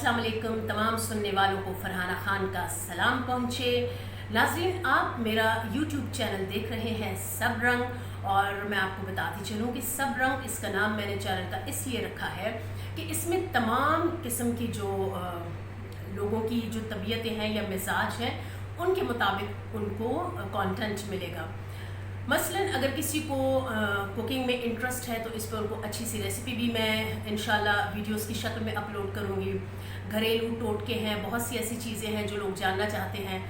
अस्सलाम वालेकुम तमाम सुनने वालों को फरहाना खान का सलाम पहुँचे। नाज़रीन, आप मेरा YouTube चैनल देख रहे हैं सब रंग, और मैं आपको बताती चलूँ कि सब रंग इसका नाम मैंने चैनल का इसलिए रखा है कि इसमें तमाम किस्म की जो लोगों की जो तबीयतें हैं या मिजाज हैं उनके मुताबिक उनको कंटेंट मिलेगा। मसलन अगर किसी को कुकिंग में इंटरेस्ट है तो इस पर उनको अच्छी सी रेसिपी भी मैं इंशाल्लाह वीडियोस की शक्ल में अपलोड करूँगी। घरेलू टोटके हैं, बहुत सी ऐसी चीज़ें हैं जो लोग जानना चाहते हैं,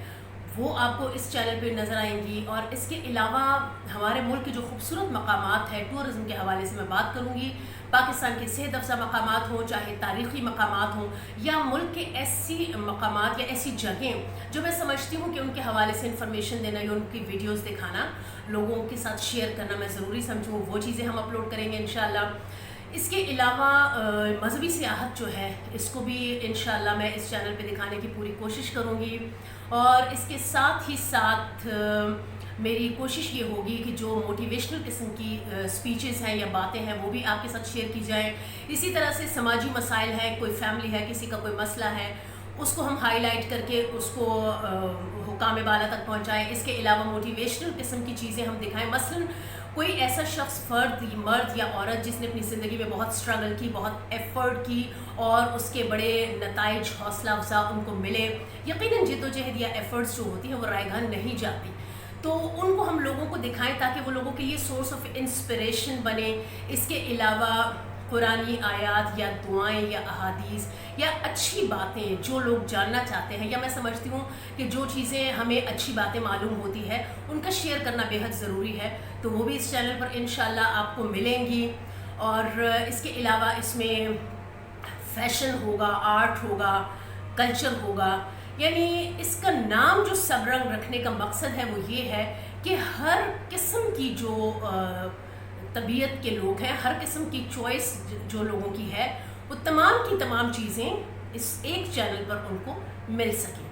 वो आपको इस चैनल पे नज़र आएंगी। और इसके अलावा हमारे मुल्क के जो खूबसूरत मकामात हैं, टूरिज़म के हवाले से मैं बात करूँगी। पाकिस्तान के सेहत अफ़ज़ा मकामात हों, चाहे तारीख़ी मकामात हों, या मुल्क के ऐसी मकामात या ऐसी जगहें जो मैं समझती हूँ कि उनके हवाले से इंफॉर्मेशन देना या उनकी वीडियोस दिखाना, लोगों के साथ शेयर करना मैं ज़रूरी समझूँ, वो चीज़ें हम अपलोड करेंगे इंशाल्लाह। इसके अलावा मजहबी सियाहत जो है इसको भी इंशाल्लाह मैं इस चैनल पे दिखाने की पूरी कोशिश करूँगी। और इसके साथ ही साथ मेरी कोशिश ये होगी कि जो मोटिवेशनल किस्म की स्पीचेस हैं या बातें हैं वो भी आपके साथ शेयर की जाएं। इसी तरह से समाजी मसाइल हैं, कोई फैमिली है, किसी का कोई मसला है, उसको हम हाईलाइट करके उसको हुकाम बाला तक पहुँचाएँ। इसके अलावा मोटिवेशनल किस्म की चीज़ें हम दिखाएँ। मसलन कोई ऐसा शख्स, फ़र्द, मर्द या औरत जिसने अपनी ज़िंदगी में बहुत स्ट्रगल की, बहुत एफ़र्ट की और उसके बड़े नताइज, हौसला अफ़ज़ा उनको मिले। यकीनन जद्दोजहद या एफ़र्ट्स जो होती हैं वो रायगान नहीं जाती, तो उनको हम लोगों को दिखाएं ताकि वो लोगों के लिए सोर्स ऑफ इंस्पिरेशन बने। इसके अलावा कुरानी आयात या दुआएं या अहादीस या अच्छी बातें जो लोग जानना चाहते हैं, या मैं समझती हूँ कि जो चीज़ें हमें अच्छी बातें मालूम होती है उनका शेयर करना बेहद ज़रूरी है, तो वो भी इस चैनल पर इंशाल्लाह आपको मिलेंगी। और इसके अलावा इसमें फ़ैशन होगा, आर्ट होगा, कल्चर होगा। यानी इसका नाम जो सब रंग रखने का मकसद है वो ये है कि हर किस्म की जो तबीयत के लोग हैं, हर किस्म की चॉइस जो लोगों की है, वो तमाम की तमाम चीज़ें इस एक चैनल पर उनको मिल सकें।